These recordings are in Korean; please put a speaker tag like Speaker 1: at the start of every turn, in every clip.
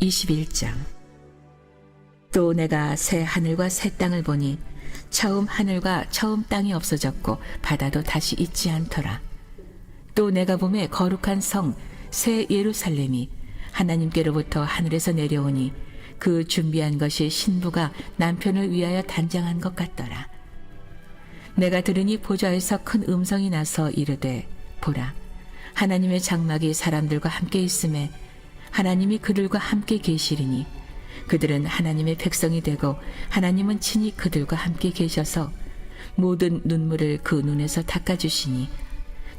Speaker 1: 21장. 또 내가 새 하늘과 새 땅을 보니 처음 하늘과 처음 땅이 없어졌고 바다도 다시 있지 않더라. 또 내가 보매 거룩한 성 새 예루살렘이 하나님께로부터 하늘에서 내려오니 그 준비한 것이 신부가 남편을 위하여 단장한 것 같더라. 내가 들으니 보좌에서 큰 음성이 나서 이르되, 보라, 하나님의 장막이 사람들과 함께 있음에 하나님이 그들과 함께 계시리니 그들은 하나님의 백성이 되고 하나님은 친히 그들과 함께 계셔서 모든 눈물을 그 눈에서 닦아주시니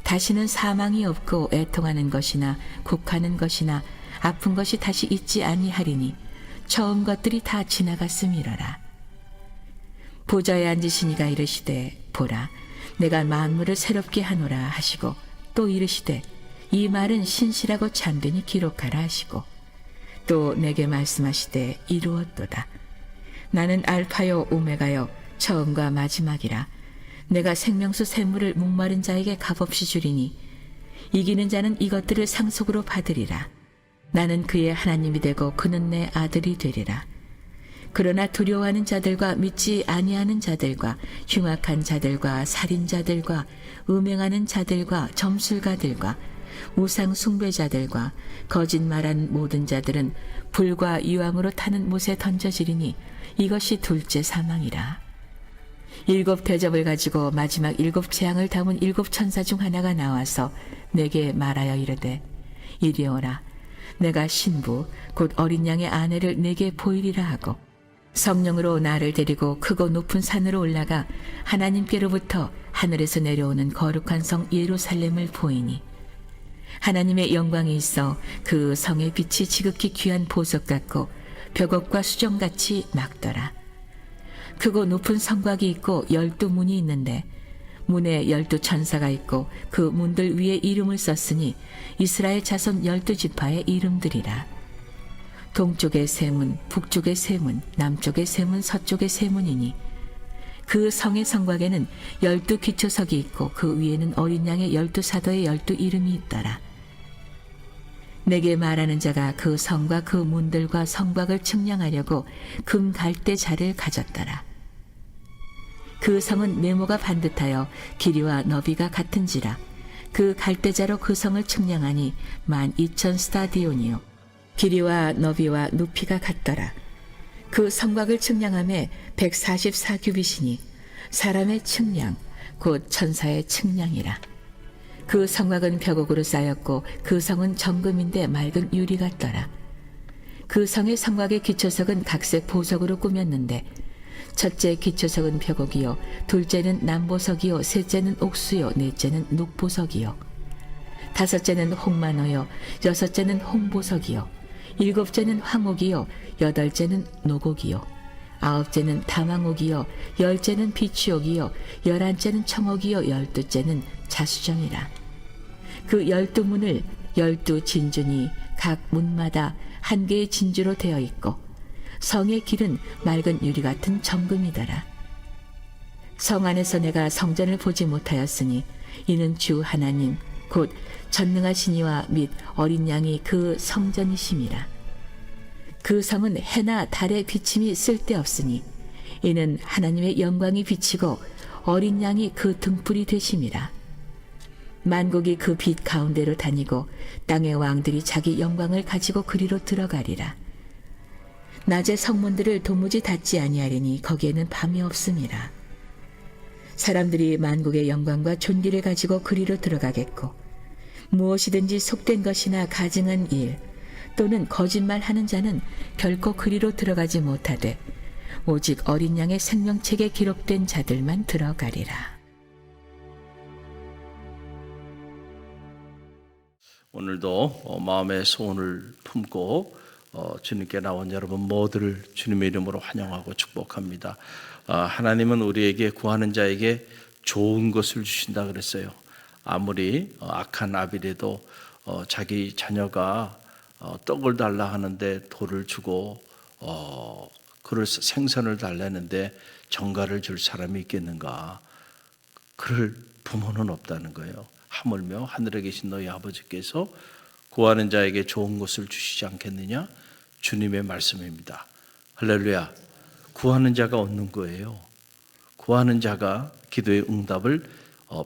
Speaker 1: 다시는 사망이 없고 애통하는 것이나 곡하는 것이나 아픈 것이 다시 있지 아니하리니 처음 것들이 다 지나갔음이러라. 보좌에 앉으신 이가 이르시되, 보라, 내가 만물을 새롭게 하노라 하시고 또 이르시되, 이 말은 신실하고 참되니 기록하라 하시고 또 내게 말씀하시되, 이루었도다. 나는 알파요 오메가요 처음과 마지막이라. 내가 생명수 샘물을 목마른 자에게 값없이 주리니 이기는 자는 이것들을 상속으로 받으리라. 나는 그의 하나님이 되고 그는 내 아들이 되리라. 그러나 두려워하는 자들과 믿지 아니하는 자들과 흉악한 자들과 살인자들과 음행하는 자들과 점술가들과 우상 숭배자들과 거짓말한 모든 자들은 불과 유황으로 타는 못에 던져지리니 이것이 둘째 사망이라. 7 대접을 가지고 마지막 7 재앙을 담은 7 천사 중 하나가 나와서 내게 말하여 이르되, 이리 오라. 내가 신부 곧 어린 양의 아내를 내게 보이리라 하고 성령으로 나를 데리고 크고 높은 산으로 올라가 하나님께로부터 하늘에서 내려오는 거룩한 성 예루살렘을 보이니 하나님의 영광이 있어 그 성의 빛이 지극히 귀한 보석 같고 벽옥과 수정같이 막더라. 크고 높은 성곽이 있고 12문이 있는데 문에 12 천사가 있고 그 문들 위에 이름을 썼으니 이스라엘 자손 12지파의 이름들이라. 동쪽의 세 문, 북쪽의 세 문, 남쪽의 세 문, 서쪽의 세 문이니 그 성의 성곽에는 12 기초석이 있고 그 위에는 어린 양의 12 사도의 12 이름이 있더라. 내게 말하는 자가 그 성과 그 문들과 성곽을 측량하려고 금 갈대자를 가졌더라. 그 성은 네모가 반듯하여 길이와 너비가 같은지라. 그 갈대자로 그 성을 측량하니 12,000 스타디온이요 길이와 너비와 높이가 같더라. 그 성곽을 측량함에 144규빗이니 사람의 측량 곧 천사의 측량이라. 그 성곽은 벽옥으로 쌓였고 그 성은 정금인데 맑은 유리 같더라. 그 성의 성곽의 기초석은 각색 보석으로 꾸몄는데 첫째 기초석은 벽옥이요 둘째는 남보석이요 셋째는 옥수요 넷째는 녹보석이요 다섯째는 홍만호요 여섯째는 홍보석이요 일곱째는 황옥이요 여덟째는 노곡이요 아홉째는 다망옥이요 열째는 비추옥이요 11째는 청옥이요 12째는 자수정이라. 그 12문을 12 진준이 각 문마다 한 개의 진주로 되어 있고 성의 길은 맑은 유리 같은 정금이더라. 성 안에서 내가 성전을 보지 못하였으니 이는 주 하나님 곧 전능하신 이와 및 어린 양이 그 성전이심이라. 그 성은 해나 달의 비침이 쓸데없으니 이는 하나님의 영광이 비치고 어린 양이 그 등불이 되심이라. 만국이 그 빛 가운데로 다니고 땅의 왕들이 자기 영광을 가지고 그리로 들어가리라. 낮에 성문들을 도무지 닫지 아니하리니 거기에는 밤이 없음이라. 사람들이 만국의 영광과 존귀를 가지고 그리로 들어가겠고 무엇이든지 속된 것이나 가증한 일 또는 거짓말하는 자는 결코 그리로 들어가지 못하되 오직 어린 양의 생명책에 기록된 자들만 들어가리라.
Speaker 2: 오늘도 마음의 소원을 품고 주님께 나온 여러분 모두를 주님의 이름으로 환영하고 축복합니다. 하나님은 우리에게 구하는 자에게 좋은 것을 주신다 그랬어요. 아무리 악한 아비라도 자기 자녀가 떡을 달라 하는데 돌을 주고 그럴 생선을 달라는데 정갈을 줄 사람이 있겠는가? 그럴 부모는 없다는 거예요. 하물며 하늘에 계신 너희 아버지께서 구하는 자에게 좋은 것을 주시지 않겠느냐? 주님의 말씀입니다. 할렐루야. 구하는 자가 얻는 거예요. 구하는 자가 기도의 응답을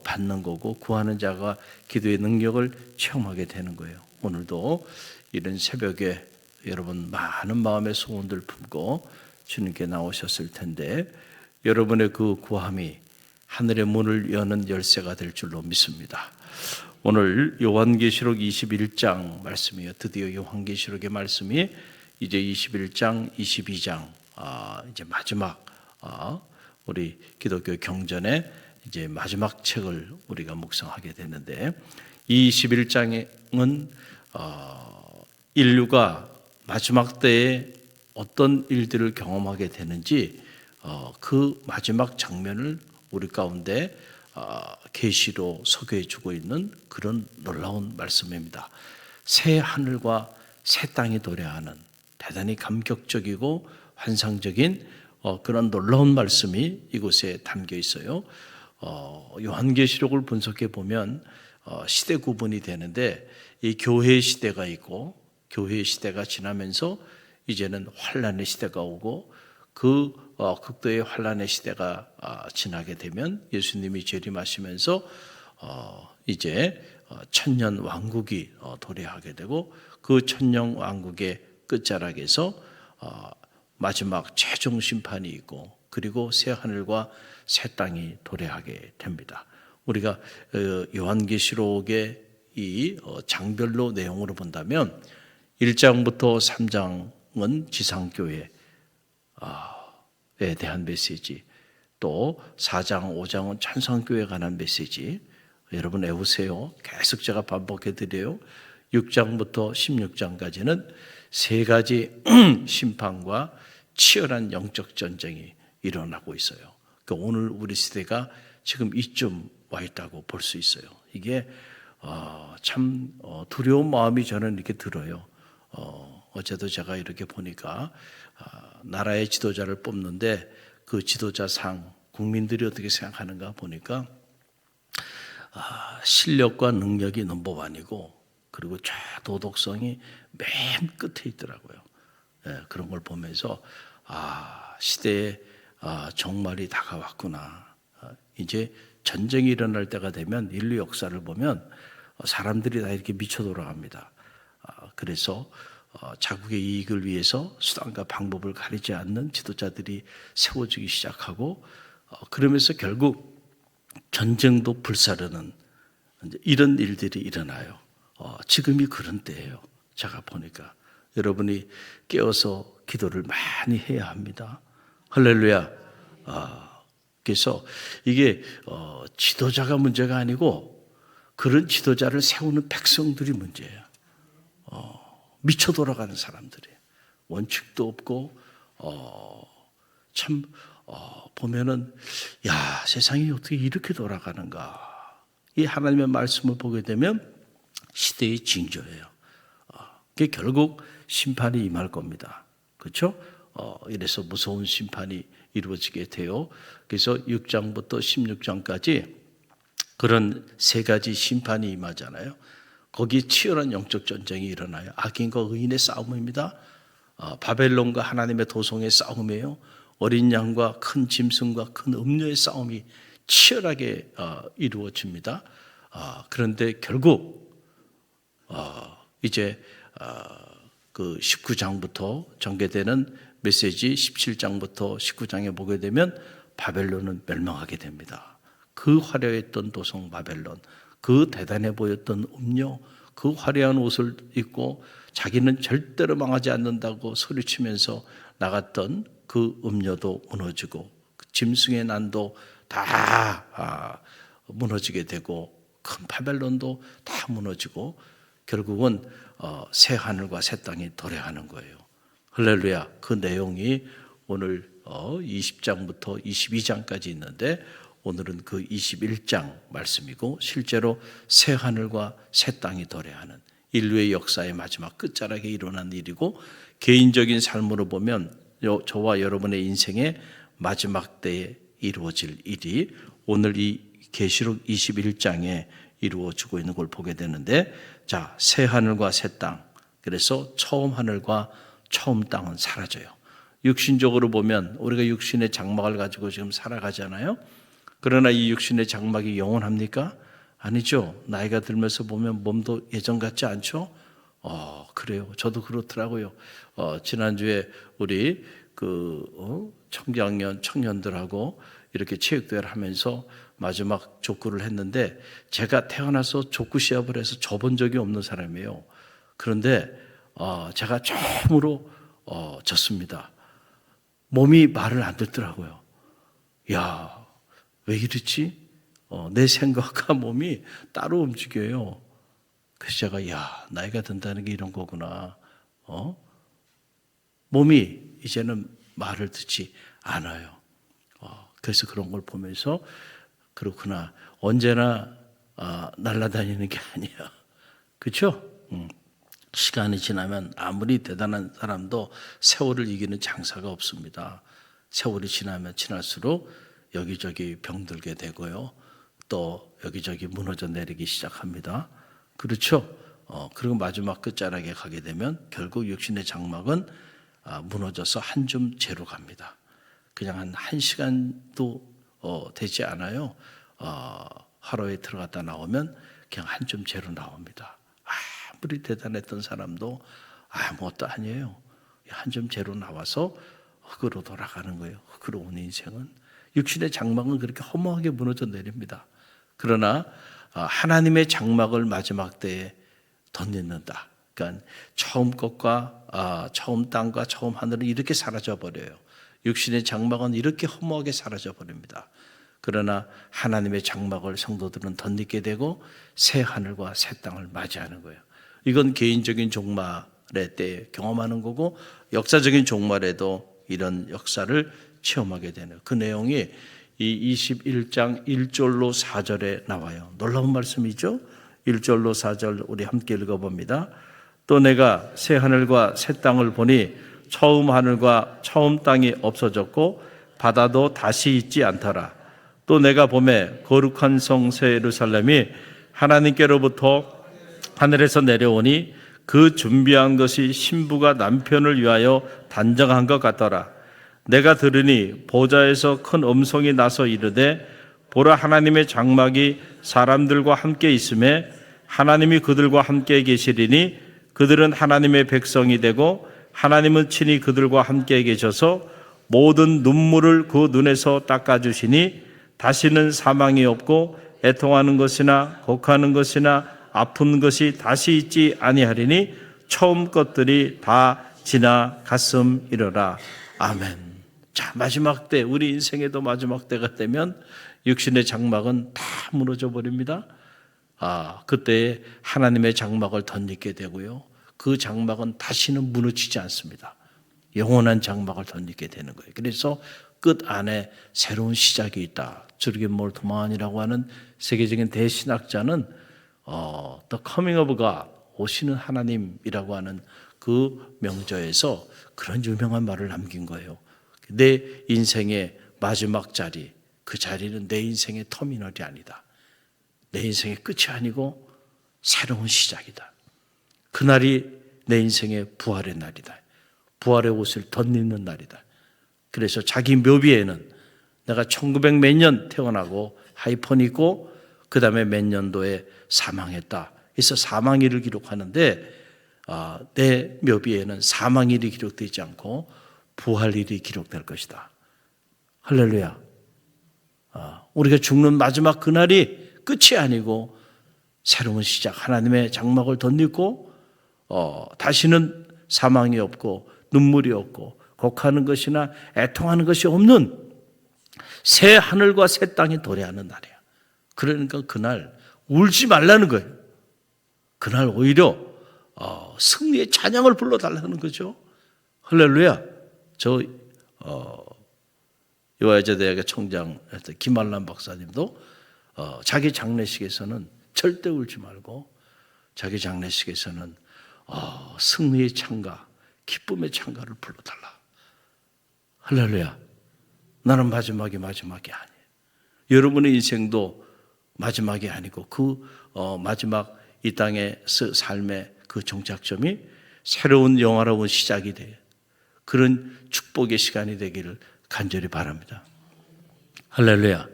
Speaker 2: 받는 거고, 구하는 자가 기도의 능력을 체험하게 되는 거예요. 오늘도 이런 새벽에 여러분 많은 마음의 소원들 품고 주님께 나오셨을 텐데, 여러분의 그 구함이 하늘의 문을 여는 열쇠가 될 줄로 믿습니다. 오늘 요한계시록 21장 말씀이에요. 드디어 요한계시록의 말씀이 이제 21장, 22장 이제 마지막 우리 기독교 경전의 이제 마지막 책을 우리가 묵상하게 되는데, 이 21장은 인류가 마지막 때에 어떤 일들을 경험하게 되는지 그 마지막 장면을 우리 가운데 계시로 소개해 주고 있는 그런 놀라운 말씀입니다. 새 하늘과 새 땅이 도래하는 대단히 감격적이고 환상적인 그런 놀라운 말씀이 이곳에 담겨 있어요. 요한계시록을 분석해 보면 시대 구분이 되는데, 이 교회의 시대가 있고, 교회의 시대가 지나면서 이제는 환란의 시대가 오고, 그 극도의 환란의 시대가 지나게 되면 예수님이 재림하시면서 이제 천년 왕국이 도래하게 되고, 그 천년 왕국의 끝자락에서 마지막 최종 심판이 있고, 그리고 새 하늘과 새 땅이 도래하게 됩니다. 우리가 요한계시록의 이 장별로 내용으로 본다면 1장부터 3장은 지상교회에 대한 메시지, 또 4장, 5장은 천상교회에 관한 메시지. 여러분 애우세요. 계속 제가 반복해 드려요. 6장부터 16장까지는 세 가지 심판과 치열한 영적 전쟁이 일어나고 있어요. 그러니까 오늘 우리 시대가 지금 이쯤 와 있다고 볼 수 있어요. 이게 참 두려운 마음이 저는 이렇게 들어요. 어제도 제가 이렇게 보니까 나라의 지도자를 뽑는데 그 지도자상 국민들이 어떻게 생각하는가 보니까 실력과 능력이 넘버원이고, 그리고 도덕성이 맨 끝에 있더라고요. 그런 걸 보면서 시대의 종말이 다가왔구나. 이제 전쟁이 일어날 때가 되면 인류 역사를 보면 사람들이 다 이렇게 미쳐 돌아갑니다. 그래서 자국의 이익을 위해서 수단과 방법을 가리지 않는 지도자들이 세워지기 시작하고, 그러면서 결국 전쟁도 불사르는 이런 일들이 일어나요. 지금이 그런 때예요. 제가 보니까 여러분이 깨어서 기도를 많이 해야 합니다. 할렐루야. 그래서 이게 지도자가 문제가 아니고 그런 지도자를 세우는 백성들이 문제예요. 미쳐 돌아가는 사람들이, 원칙도 없고 참 보면은 세상이 어떻게 이렇게 돌아가는가. 이 하나님의 말씀을 보게 되면 시대의 징조예요. 그게 결국 심판이 임할 겁니다. 그렇죠? 이래서 무서운 심판이 이루어지게 돼요. 그래서 6장부터 16장까지 그런 세 가지 심판이 임하잖아요. 거기에 치열한 영적 전쟁이 일어나요. 악인과 의인의 싸움입니다. 바벨론과 하나님의 도성의 싸움이에요. 어린 양과 큰 짐승과 큰 음녀의 싸움이 치열하게 이루어집니다. 그런데 결국 이제 그 19장부터 전개되는 메시지 17장부터 19장에 보게 되면 바벨론은 멸망하게 됩니다. 그 화려했던 도성 바벨론, 그 대단해 보였던 음녀, 그 화려한 옷을 입고 자기는 절대로 망하지 않는다고 소리치면서 나갔던 그 음녀도 무너지고, 짐승의 난도 다 무너지게 되고, 큰 바벨론도 다 무너지고, 결국은 새 하늘과 새 땅이 도래하는 거예요. 할렐루야. 그 내용이 오늘 20장부터 22장까지 있는데, 오늘은 그 21장 말씀이고, 실제로 새 하늘과 새 땅이 도래하는 인류의 역사의 마지막 끝자락에 일어난 일이고, 개인적인 삶으로 보면 저와 여러분의 인생의 마지막 때에 이루어질 일이 오늘 이 계시록 21장에 이루어지고 있는 걸 보게 되는데, 자, 새 하늘과 새 땅. 그래서 처음 하늘과 처음 땅은 사라져요. 육신적으로 보면 우리가 육신의 장막을 가지고 지금 살아가잖아요. 그러나 이 육신의 장막이 영원합니까? 아니죠. 나이가 들면서 보면 몸도 예전 같지 않죠? 그래요. 저도 그렇더라고요. 지난주에 우리 청년들하고 이렇게 체육대회를 하면서 마지막 족구를 했는데 제가 태어나서 족구 시합을 해서 져본 적이 없는 사람이에요. 그런데 제가 처음으로 졌습니다. 몸이 말을 안 듣더라고요. 야, 왜 이렇지? 내 생각과 몸이 따로 움직여요. 그래서 제가 나이가 든다는 게 이런 거구나. 몸이 이제는 말을 듣지 않아요. 그래서 그런 걸 보면서 그렇구나. 언제나 날아다니는 게 아니야. 그렇죠? 시간이 지나면 아무리 대단한 사람도 세월을 이기는 장사가 없습니다. 세월이 지나면 지날수록 여기저기 병들게 되고요. 또 여기저기 무너져 내리기 시작합니다. 그렇죠? 그리고 마지막 끝자락에 가게 되면 결국 육신의 장막은 무너져서 한 줌 재로 갑니다. 그냥 한 시간도 되지 않아요. 하루에 들어갔다 나오면 그냥 한 줌 재로 나옵니다. 아무리 대단했던 사람도 아무것도 아니에요. 한 줌 재로 나와서 흙으로 돌아가는 거예요. 흙으로 온 인생은. 육신의 장막은 그렇게 허무하게 무너져 내립니다. 그러나 하나님의 장막을 마지막 때에 덧입는다. 그러니까 처음 것과 처음 땅과 처음 하늘은 이렇게 사라져 버려요. 육신의 장막은 이렇게 허무하게 사라져 버립니다. 그러나 하나님의 장막을 성도들은 덧입게 되고 새 하늘과 새 땅을 맞이하는 거예요. 이건 개인적인 종말의 때에 경험하는 거고 역사적인 종말에도 이런 역사를 체험하게 되는 그 내용이 이 21장 1절로 4절에 나와요. 놀라운 말씀이죠. 1절로 4절 우리 함께 읽어봅니다. 또 내가 새 하늘과 새 땅을 보니 처음 하늘과 처음 땅이 없어졌고 바다도 다시 있지 않더라. 또 내가 보매 거룩한 성 새 예루살렘이 하나님께로부터 하늘에서 내려오니 그 준비한 것이 신부가 남편을 위하여 단정한 것 같더라. 내가 들으니 보좌에서 큰 음성이 나서 이르되 보라 하나님의 장막이 사람들과 함께 있음에 하나님이 그들과 함께 계시리니 그들은 하나님의 백성이 되고 하나님은 친히 그들과 함께 계셔서 모든 눈물을 그 눈에서 닦아주시니 다시는 사망이 없고 애통하는 것이나 곡하는 것이나 아픈 것이 다시 있지 아니하리니 처음 것들이 다 지나갔음이로라. 아멘. 자, 마지막 때, 우리 인생에도 마지막 때가 되면 육신의 장막은 다 무너져 버립니다. 그때 하나님의 장막을 덧입게 되고요. 그 장막은 다시는 무너지지 않습니다. 영원한 장막을 덧입게 되는 거예요. 그래서 끝 안에 새로운 시작이 있다. 주르겐 몰트만이라고 하는 세계적인 대신학자는 The Coming of God, 오시는 하나님이라고 하는 그 명저에서 그런 유명한 말을 남긴 거예요. 내 인생의 마지막 자리, 그 자리는 내 인생의 터미널이 아니다. 내 인생의 끝이 아니고 새로운 시작이다. 그날이 내 인생의 부활의 날이다. 부활의 옷을 덧입는 날이다. 그래서 자기 묘비에는 내가 1900 몇 년 태어나고 하이폰 있고 그 다음에 몇 년도에 사망했다. 그래서 사망일을 기록하는데 내 묘비에는 사망일이 기록되지 않고 부활일이 기록될 것이다. 할렐루야. 우리가 죽는 마지막 그날이 끝이 아니고 새로운 시작, 하나님의 장막을 덧입고 다시는 사망이 없고 눈물이 없고 곡하는 것이나 애통하는 것이 없는 새 하늘과 새 땅이 도래하는 날이야. 그러니까 그날 울지 말라는 거예요. 그날 오히려 승리의 찬양을 불러달라는 거죠. 할렐루야. 저 요아여자대학의 총장 김한란 박사님도 자기 장례식에서는 절대 울지 말고 자기 장례식에서는 승리의 찬가, 기쁨의 찬가를 불러달라. 할렐루야. 나는 마지막이 아니에요. 여러분의 인생도 마지막이 아니고 그 마지막 이 땅의 삶의 그 종착점이 새로운 영화로운 시작이 돼. 그런 축복의 시간이 되기를 간절히 바랍니다. 할렐루야.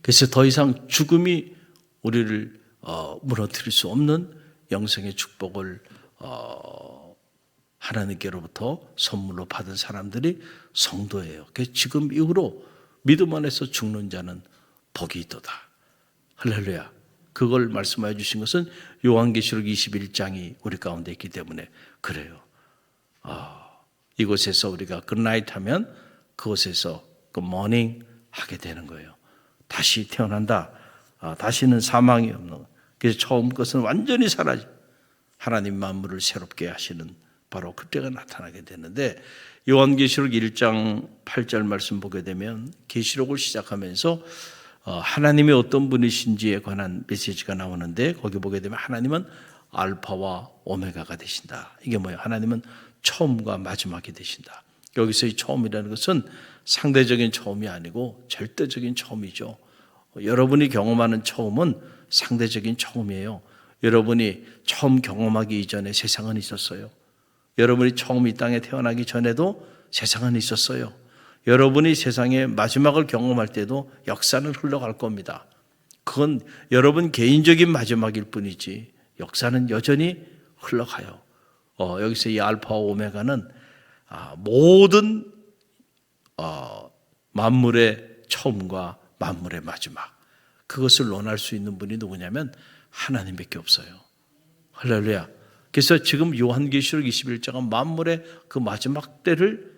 Speaker 2: 그래서 더 이상 죽음이 우리를 무너뜨릴 수 없는 영생의 축복을 하나님께로부터 선물로 받은 사람들이 성도예요. 그래서 지금 이후로 믿음 안에서 죽는 자는 복이 있도다. 할렐루야. 그걸 말씀하여 주신 것은 요한계시록 21장이 우리 가운데 있기 때문에 그래요. 이곳에서 우리가 굿나잇 하면 그곳에서 굿모닝 하게 되는 거예요. 다시 태어난다. 다시는 사망이 없는. 그래서 처음 것은 완전히 사라지. 하나님 만물을 새롭게 하시는 바로 그때가 나타나게 되는데, 요한계시록 1장 8절 말씀 보게 되면 계시록을 시작하면서 하나님이 어떤 분이신지에 관한 메시지가 나오는데, 거기 보게 되면 하나님은 알파와 오메가가 되신다. 이게 뭐예요? 하나님은 처음과 마지막이 되신다. 여기서 이 처음이라는 것은 상대적인 처음이 아니고 절대적인 처음이죠. 여러분이 경험하는 처음은 상대적인 처음이에요. 여러분이 처음 경험하기 이전에 세상은 있었어요. 여러분이 처음 이 땅에 태어나기 전에도 세상은 있었어요. 여러분이 세상의 마지막을 경험할 때도 역사는 흘러갈 겁니다. 그건 여러분 개인적인 마지막일 뿐이지 역사는 여전히 흘러가요. 여기서 이 알파와 오메가는 모든 만물의 처음과 만물의 마지막, 그것을 논할 수 있는 분이 누구냐면 하나님밖에 없어요. 할렐루야. 그래서 지금 요한계시록 21장은 만물의 그 마지막 때를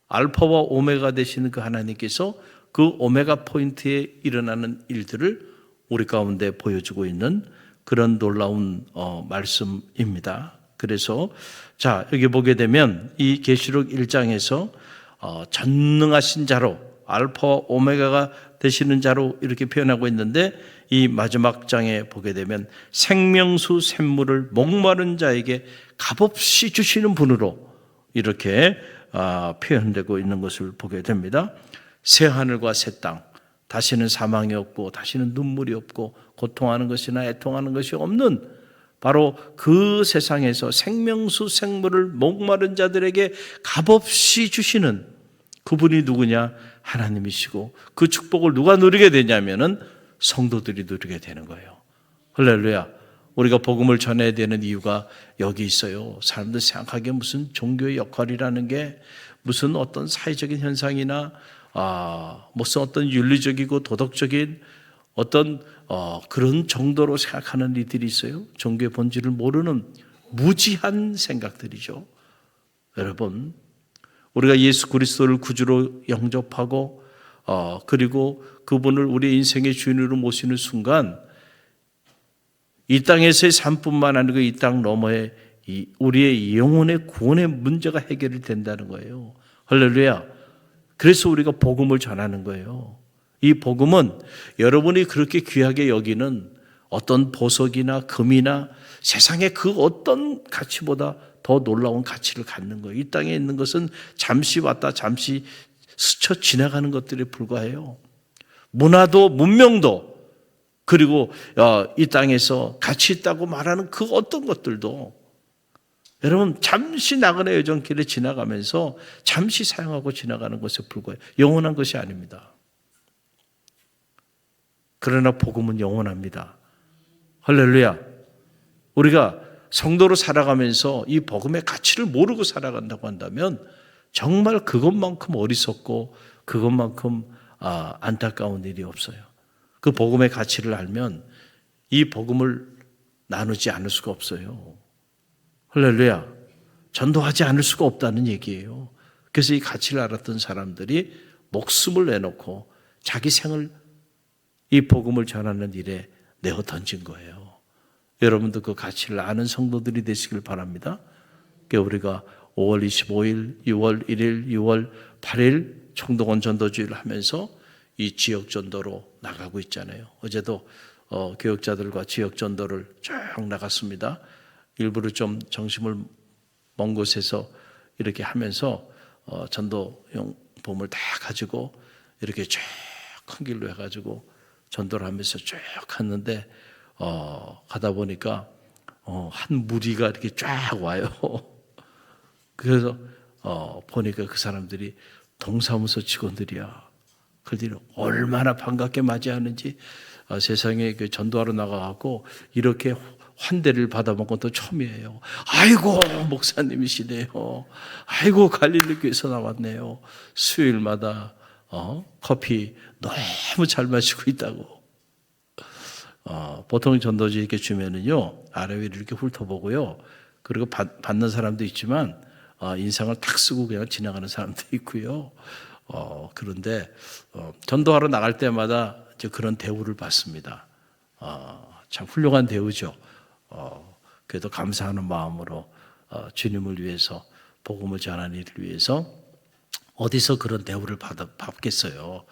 Speaker 2: 알파와 오메가 되시는 그 하나님께서 그 오메가 포인트에 일어나는 일들을 우리 가운데 보여주고 있는 그런 놀라운 말씀입니다. 그래서 자, 여기 보게 되면 이 계시록 1장에서 전능하신 자로 알파와 오메가가 되시는 자로 이렇게 표현하고 있는데, 이 마지막 장에 보게 되면 생명수 샘물을 목마른 자에게 값없이 주시는 분으로 이렇게 표현되고 있는 것을 보게 됩니다. 새 하늘과 새 땅, 다시는 사망이 없고 다시는 눈물이 없고 고통하는 것이나 애통하는 것이 없는 바로 그 세상에서 생명수 생물을 목마른 자들에게 값없이 주시는 그분이 누구냐? 하나님이시고, 그 축복을 누가 누리게 되냐면은 성도들이 누리게 되는 거예요. 할렐루야. 우리가 복음을 전해야 되는 이유가 여기 있어요. 사람들 생각하기에 무슨 종교의 역할이라는 게 무슨 어떤 사회적인 현상이나 무슨 어떤 윤리적이고 도덕적인 어떤 그런 정도로 생각하는 이들이 있어요. 종교의 본질을 모르는 무지한 생각들이죠. 여러분, 우리가 예수 그리스도를 구주로 영접하고 그리고 그분을 우리 인생의 주인으로 모시는 순간 이 땅에서의 삶뿐만 아니고 이 땅 너머의 우리의 영혼의 구원의 문제가 해결이 된다는 거예요. 할렐루야. 그래서 우리가 복음을 전하는 거예요. 이 복음은 여러분이 그렇게 귀하게 여기는 어떤 보석이나 금이나 세상의 그 어떤 가치보다 더 놀라운 가치를 갖는 거예요. 이 땅에 있는 것은 잠시 왔다 잠시 스쳐 지나가는 것들에 불과해요. 문화도 문명도 그리고 이 땅에서 가치 있다고 말하는 그 어떤 것들도 여러분 잠시 나그네 여정길에 지나가면서 잠시 사용하고 지나가는 것에 불과해요. 영원한 것이 아닙니다. 그러나 복음은 영원합니다. 할렐루야. 우리가 성도로 살아가면서 이 복음의 가치를 모르고 살아간다고 한다면 정말 그것만큼 어리석고 그것만큼 안타까운 일이 없어요. 그 복음의 가치를 알면 이 복음을 나누지 않을 수가 없어요. 할렐루야. 전도하지 않을 수가 없다는 얘기예요. 그래서 이 가치를 알았던 사람들이 목숨을 내놓고 자기 생을 이 복음을 전하는 일에 내어 던진 거예요. 여러분도 그 가치를 아는 성도들이 되시길 바랍니다. 우리가 5월 25일, 6월 1일, 6월 8일 총동원 전도주의를 하면서 이 지역 전도로 나가고 있잖아요. 어제도 교역자들과 지역 전도를 쭉 나갔습니다. 일부러 좀 정신을 먼 곳에서 이렇게 하면서 전도 용품을 다 가지고 이렇게 쭉 큰 길로 해가지고 전도를 하면서 쭉 갔는데 가다 보니까 한 무리가 이렇게 쫙 와요. 그래서 보니까 그 사람들이 동사무소 직원들이야. 그들이 얼마나 반갑게 맞이하는지, 세상에 그 전도하러 나가고 이렇게 환대를 받아본 것도 처음이에요. 아이고 목사님이시네요. 아이고 갈릴리 교회에서 나왔네요. 수요일마다 커피 너무 잘 마시고 있다고. 보통 전도지 이렇게 주면은요, 아래 위를 이렇게 훑어보고요. 그리고 받는 사람도 있지만 인상을 탁 쓰고 그냥 지나가는 사람도 있고요. 그런데 전도하러 나갈 때마다 이제 그런 대우를 받습니다. 참 훌륭한 대우죠. 그래도 감사하는 마음으로 주님을 위해서, 복음을 전하는 일을 위해서 어디서 그런 대우를 받겠어요.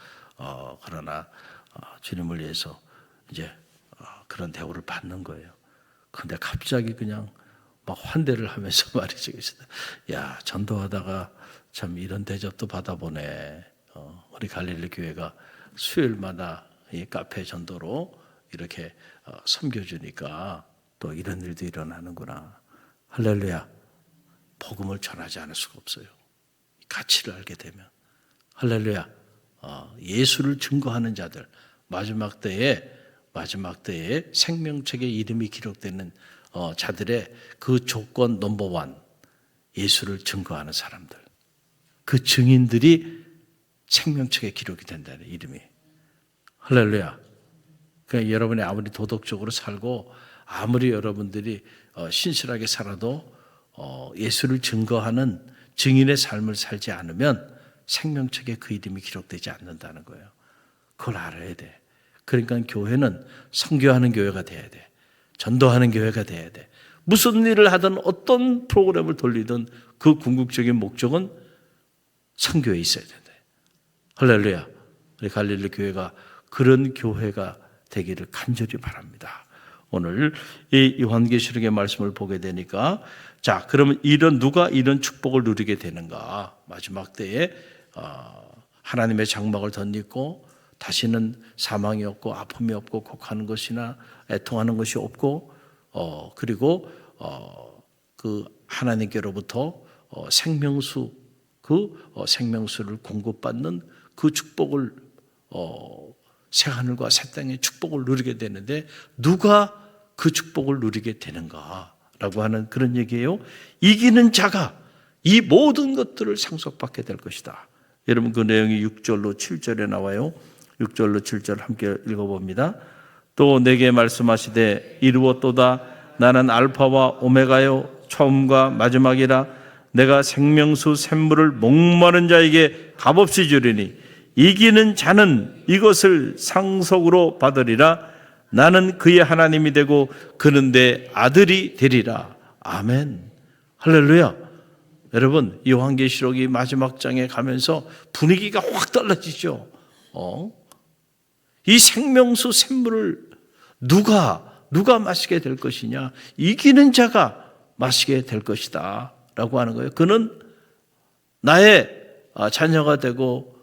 Speaker 2: 그러나 주님을 위해서 이제 그런 대우를 받는 거예요. 그런데 갑자기 그냥 막 환대를 하면서 말이죠. 야, 전도하다가 참 이런 대접도 받아보네. 우리 갈릴리 교회가 수요일마다 이 카페 전도로 이렇게 섬겨주니까 또 이런 일도 일어나는구나. 할렐루야. 복음을 전하지 않을 수가 없어요. 가치를 알게 되면. 할렐루야. 예수를 증거하는 자들, 마지막 때에 생명책에 이름이 기록되는 자들의 그 조건 넘버원, 예수를 증거하는 사람들, 그 증인들이 생명책에 기록이 된다는 이름이. 할렐루야. 그러니까 여러분이 아무리 도덕적으로 살고 아무리 여러분들이 신실하게 살아도 예수를 증거하는 증인의 삶을 살지 않으면 생명책에 그 이름이 기록되지 않는다는 거예요. 그걸 알아야 돼. 그러니까 교회는 선교하는 교회가 돼야 돼. 전도하는 교회가 돼야 돼. 무슨 일을 하든 어떤 프로그램을 돌리든 그 궁극적인 목적은 선교에 있어야 된다. 할렐루야. 우리 갈릴리 교회가 그런 교회가 되기를 간절히 바랍니다. 오늘 이 요한계시록의 말씀을 보게 되니까, 자, 그러면 누가 이런 축복을 누리게 되는가? 마지막 때에 하나님의 장막을 덧입고 다시는 사망이 없고 아픔이 없고 곡하는 것이나 애통하는 것이 없고, 그리고 그 하나님께로부터 생명수, 생명수를 공급받는 그 축복을, 새 하늘과 새 땅의 축복을 누리게 되는데, 누가 그 축복을 누리게 되는가라고 하는 그런 얘기예요. 이기는 자가 이 모든 것들을 상속받게 될 것이다. 여러분, 그 내용이 6절로 7절에 나와요. 6절로 7절 함께 읽어봅니다. 또 내게 말씀하시되 이루었도다. 나는 알파와 오메가요 처음과 마지막이라. 내가 생명수 샘물을 목마른 자에게 값없이 주리니 이기는 자는 이것을 상속으로 받으리라. 나는 그의 하나님이 되고 그는 내 아들이 되리라. 아멘. 할렐루야. 여러분, 요한계시록이 마지막 장에 가면서 분위기가 확 달라지죠. 이 생명수 샘물을 누가 마시게 될 것이냐? 이기는 자가 마시게 될 것이다 라고 하는 거예요. 그는 나의 자녀가 되고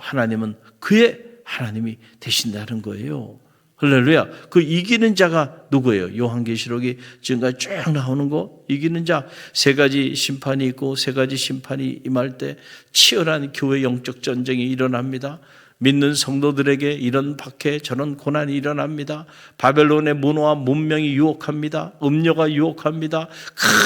Speaker 2: 하나님은 그의 하나님이 되신다는 거예요. 할렐루야. 그 이기는 자가 누구예요? 요한계시록이 지금까지 쭉 나오는 거, 이기는 자, 세 가지 심판이 있고 세 가지 심판이 임할 때 치열한 교회 영적 전쟁이 일어납니다. 믿는 성도들에게 이런 박해 저런 고난이 일어납니다. 바벨론의 문화와 문명이 유혹합니다. 음료가 유혹합니다.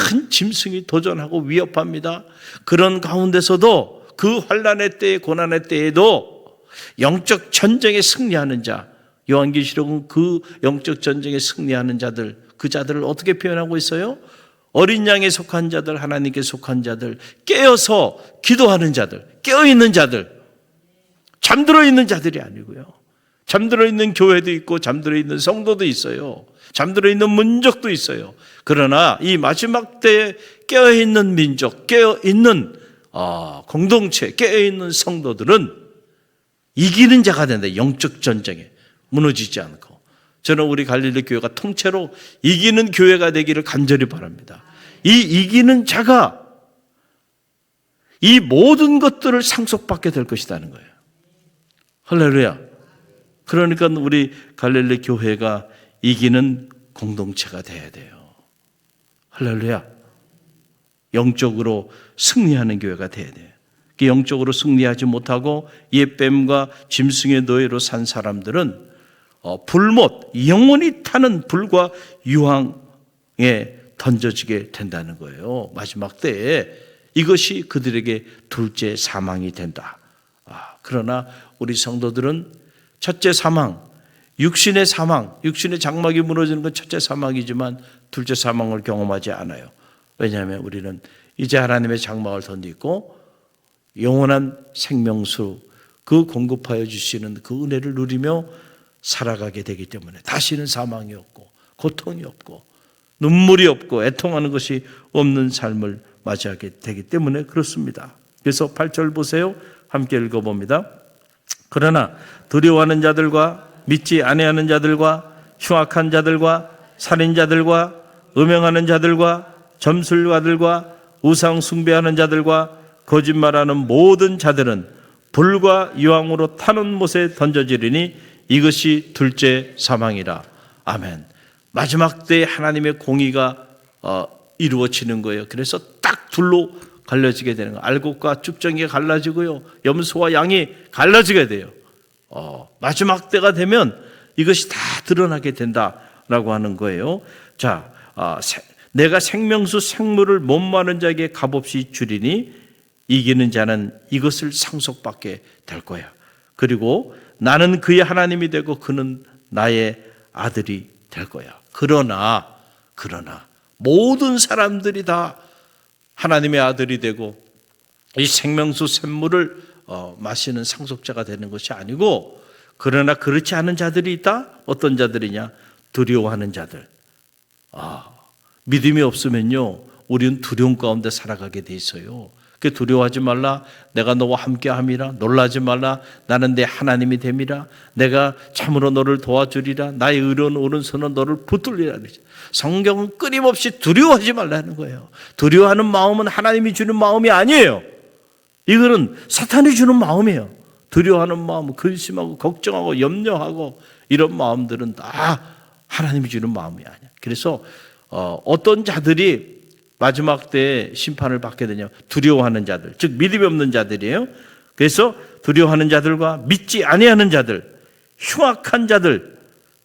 Speaker 2: 큰 짐승이 도전하고 위협합니다. 그런 가운데서도 그 환난의 때에, 고난의 때에도 영적 전쟁에 승리하는 자, 요한계시록은 그 영적 전쟁에 승리하는 자들, 그 자들을 어떻게 표현하고 있어요? 어린 양에 속한 자들, 하나님께 속한 자들, 깨어서 기도하는 자들, 깨어있는 자들, 잠들어 있는 자들이 아니고요. 잠들어 있는 교회도 있고 잠들어 있는 성도도 있어요. 잠들어 있는 민족도 있어요. 그러나 이 마지막 때에 깨어있는 민족, 깨어있는 공동체, 깨어있는 성도들은 이기는 자가 된다. 영적 전쟁에 무너지지 않고. 저는 우리 갈릴리 교회가 통째로 이기는 교회가 되기를 간절히 바랍니다. 이 이기는 자가 이 모든 것들을 상속받게 될 것이라는 거예요. 할렐루야. 그러니까 우리 갈릴리 교회가 이기는 공동체가 돼야 돼요. 할렐루야. 영적으로 승리하는 교회가 돼야 돼요. 영적으로 승리하지 못하고 옛뱀과 짐승의 노예로 산 사람들은 불못, 영원히 타는 불과 유황에 던져지게 된다는 거예요. 마지막 때에 이것이 그들에게 둘째 사망이 된다. 그러나 우리 성도들은 첫째 사망, 육신의 사망, 육신의 장막이 무너지는 건 첫째 사망이지만 둘째 사망을 경험하지 않아요. 왜냐하면 우리는 이제 하나님의 장막을 덧입고 영원한 생명수, 그 공급하여 주시는 그 은혜를 누리며 살아가게 되기 때문에 다시는 사망이 없고 고통이 없고 눈물이 없고 애통하는 것이 없는 삶을 맞이하게 되기 때문에 그렇습니다. 그래서 8절 보세요. 함께 읽어봅니다. 그러나 두려워하는 자들과 믿지 아니하는 자들과 흉악한 자들과 살인자들과 음행하는 자들과 점술가들과 우상 숭배하는 자들과 거짓말하는 모든 자들은 불과 유황으로 타는 못에 던져지리니 이것이 둘째 사망이라. 아멘. 마지막 때에 하나님의 공의가 이루어지는 거예요. 그래서 딱 둘로 갈라지게 되는 거예요. 알곡과 쭉정이가 갈라지고요, 염소와 양이 갈라지게 돼요. 마지막 때가 되면 이것이 다 드러나게 된다라고 하는 거예요. 자, 내가 생명수 생물을 못마는 자에게 값없이 주리니 이기는 자는 이것을 상속받게 될 거야. 그리고 나는 그의 하나님이 되고 그는 나의 아들이 될 거야. 그러나 모든 사람들이 다 하나님의 아들이 되고 이 생명수 샘물을 마시는 상속자가 되는 것이 아니고, 그러나 그렇지 않은 자들이 있다. 어떤 자들이냐? 두려워하는 자들. 믿음이 없으면요, 우리는 두려움 가운데 살아가게 돼 있어요. 두려워하지 말라. 내가 너와 함께함이라. 놀라지 말라. 나는 내 하나님이 됨이라. 내가 참으로 너를 도와주리라. 나의 의로운 오른손은 너를 붙들리라. 성경은 끊임없이 두려워하지 말라는 거예요. 두려워하는 마음은 하나님이 주는 마음이 아니에요. 이거는 사탄이 주는 마음이에요. 두려워하는 마음, 근심하고 걱정하고 염려하고 이런 마음들은 다 하나님이 주는 마음이 아니야. 그래서 어떤 자들이 마지막 때에 심판을 받게 되냐? 두려워하는 자들, 즉 믿음이 없는 자들이에요. 그래서 두려워하는 자들과 믿지 아니하는 자들, 흉악한 자들,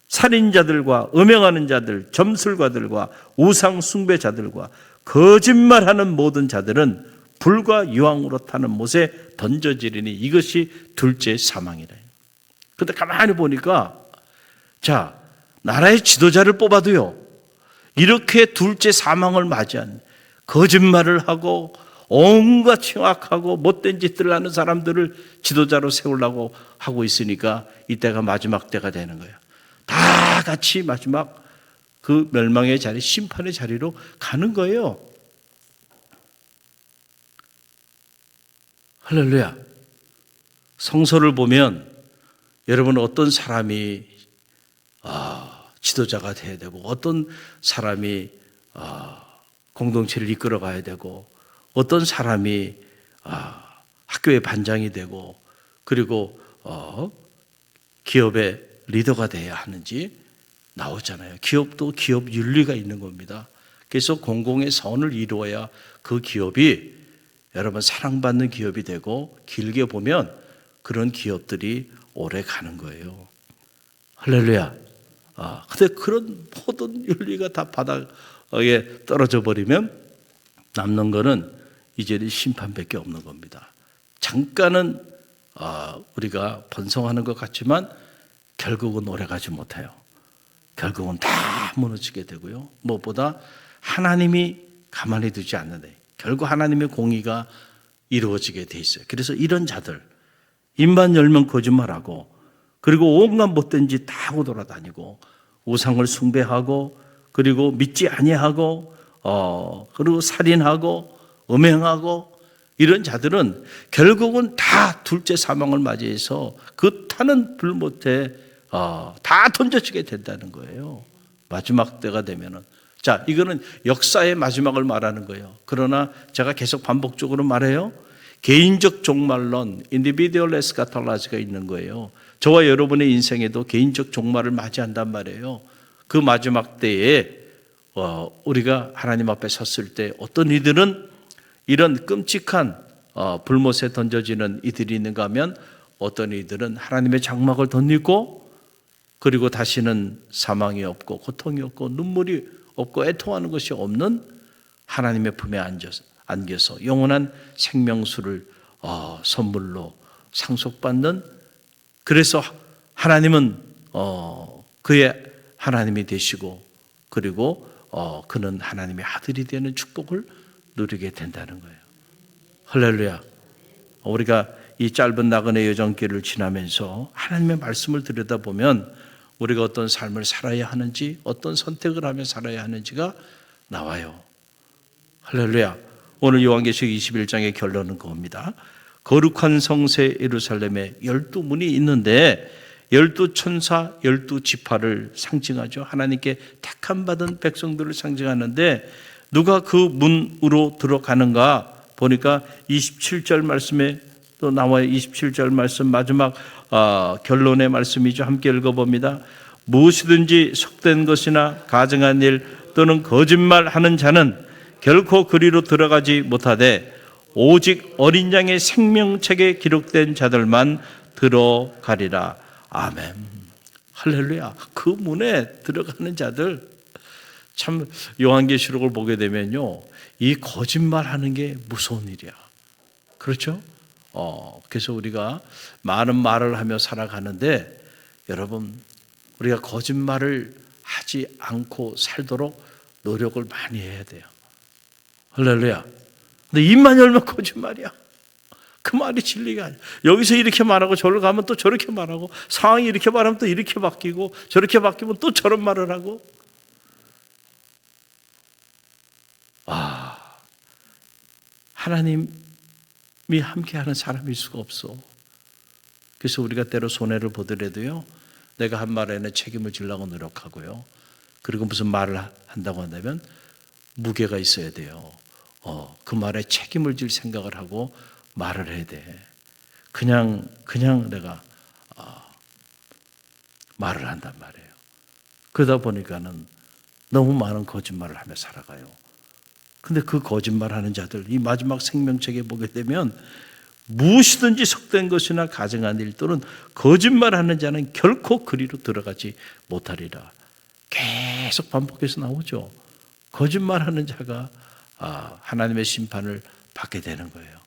Speaker 2: 살인자들과 음행하는 자들, 점술가들과 우상 숭배자들과 거짓말하는 모든 자들은 불과 유황으로 타는 못에 던져지리니 이것이 둘째 사망이라. 그런데 가만히 보니까, 자, 나라의 지도자를 뽑아도요, 이렇게 둘째 사망을 맞이한, 거짓말을 하고 온갖 흉악하고 못된 짓들을 하는 사람들을 지도자로 세우려고 하고 있으니까 이때가 마지막 때가 되는 거예요. 다 같이 마지막 그 멸망의 자리, 심판의 자리로 가는 거예요. 할렐루야. 성서를 보면 여러분, 어떤 사람이 지도자가 돼야 되고, 어떤 사람이 공동체를 이끌어 가야 되고, 어떤 사람이 학교의 반장이 되고, 그리고 기업의 리더가 돼야 하는지 나오잖아요. 기업도 기업 윤리가 있는 겁니다. 그래서 공공의 선을 이루어야 그 기업이 여러분 사랑받는 기업이 되고, 길게 보면 그런 기업들이 오래 가는 거예요. 할렐루야. 근데 그런 모든 윤리가 다 바닥에 떨어져 버리면 남는 거는 이제는 심판밖에 없는 겁니다. 잠깐은 우리가 번성하는 것 같지만 결국은 오래가지 못해요. 결국은 다 무너지게 되고요. 무엇보다 하나님이 가만히 두지 않는데 결국 하나님의 공의가 이루어지게 돼 있어요. 그래서 이런 자들, 입만 열면 거짓말하고, 그리고 온갖 못된 짓 다 하고 돌아다니고, 우상을 숭배하고, 그리고 믿지 아니하고, 그리고 살인하고 음행하고, 이런 자들은 결국은 다 둘째 사망을 맞이해서 그 타는 불못에 다 던져지게 된다는 거예요. 마지막 때가 되면은. 자, 이거는 역사의 마지막을 말하는 거예요. 그러나 제가 계속 반복적으로 말해요. 개인적 종말론, individual eschatology가 있는 거예요. 저와 여러분의 인생에도 개인적 종말을 맞이한단 말이에요. 그 마지막 때에 우리가 하나님 앞에 섰을 때 어떤 이들은 이런 끔찍한 불못에 던져지는 이들이 있는가 하면 어떤 이들은 하나님의 장막을 덧입고 그리고 다시는 사망이 없고 고통이 없고 눈물이 없고 애통하는 것이 없는 하나님의 품에 안겨서 영원한 생명수를 선물로 상속받는, 그래서 하나님은 그의 하나님이 되시고 그리고 그는 하나님의 아들이 되는 축복을 누리게 된다는 거예요. 할렐루야. 우리가 이 짧은 나그네 여정길을 지나면서 하나님의 말씀을 들여다보면 우리가 어떤 삶을 살아야 하는지, 어떤 선택을 하며 살아야 하는지가 나와요. 할렐루야. 오늘 요한계시록 21장의 결론은 그겁니다. 거룩한 성새 예루살렘에 12문이 있는데 12천사 12지파를 상징하죠. 하나님께 택함 받은 백성들을 상징하는데 누가 그 문으로 들어가는가 보니까 27절 말씀에 또 나와요. 27절 말씀 마지막 결론의 말씀이죠. 함께 읽어봅니다. 무엇이든지 속된 것이나 가증한 일 또는 거짓말하는 자는 결코 그리로 들어가지 못하되 오직 어린 양의 생명책에 기록된 자들만 들어가리라. 아멘. 할렐루야. 그 문에 들어가는 자들, 참 요한계시록을 보게 되면요, 이 거짓말하는 게 무서운 일이야. 그렇죠? 그래서 우리가 많은 말을 하며 살아가는데 여러분, 우리가 거짓말을 하지 않고 살도록 노력을 많이 해야 돼요. 할렐루야. 근데 입만 열면 거짓말이야. 그 말이 진리가 아니야. 여기서 이렇게 말하고 저를 가면 또 저렇게 말하고, 상황이 이렇게 말하면 또 이렇게 바뀌고, 저렇게 바뀌면 또 저런 말을 하고. 하나님이 함께하는 사람일 수가 없어. 그래서 우리가 때로 손해를 보더라도요, 내가 한 말에는 책임을 지려고 노력하고요. 그리고 무슨 말을 한다고 한다면 무게가 있어야 돼요. 그 말에 책임을 질 생각을 하고 말을 해야 돼. 그냥 내가 말을 한단 말이에요. 그러다 보니까는 너무 많은 거짓말을 하며 살아가요. 근데 그 거짓말하는 자들, 이 마지막 생명책에 보게 되면 무엇이든지 속된 것이나 가증한 일 또는 거짓말하는 자는 결코 그리로 들어가지 못하리라. 계속 반복해서 나오죠. 거짓말하는 자가 하나님의 심판을 받게 되는 거예요.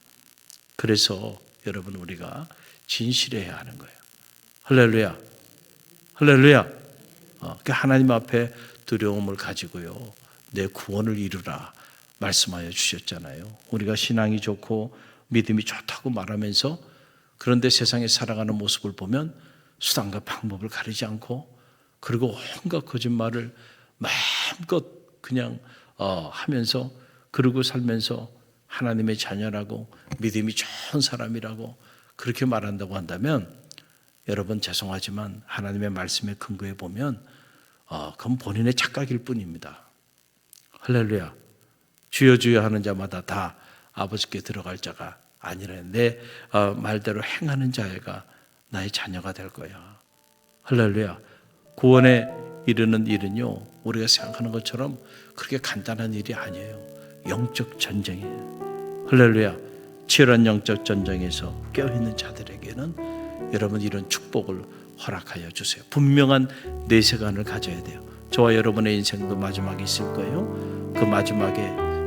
Speaker 2: 그래서 여러분, 우리가 진실해야 하는 거예요. 할렐루야. 할렐루야. 하나님 앞에 두려움을 가지고요, 내 구원을 이루라 말씀하여 주셨잖아요. 우리가 신앙이 좋고 믿음이 좋다고 말하면서, 그런데 세상에 살아가는 모습을 보면 수단과 방법을 가리지 않고, 그리고 온갖 거짓말을 마음껏 그냥 하면서, 그러고 살면서 하나님의 자녀라고 믿음이 좋은 사람이라고 그렇게 말한다고 한다면, 여러분 죄송하지만 하나님의 말씀에 근거해 보면 그건 본인의 착각일 뿐입니다. 할렐루야. 주여 주여 하는 자마다 다 아버지께 들어갈 자가 아니라 내 말대로 행하는 자가 나의 자녀가 될 거야. 할렐루야. 구원에 이르는 일은요, 우리가 생각하는 것처럼 그렇게 간단한 일이 아니에요. 영적 전쟁이에요. 할렐루야. 치열한 영적 전쟁에서 깨어있는 자들에게는 여러분 이런 축복을 허락하여 주세요. 분명한 내세관을 가져야 돼요. 저와 여러분의 인생도 마지막이 있을 거예요. 그 마지막에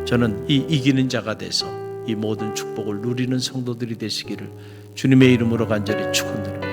Speaker 2: 저는 이 이기는 자가 돼서 이 모든 축복을 누리는 성도들이 되시기를 주님의 이름으로 간절히 축원드립니다.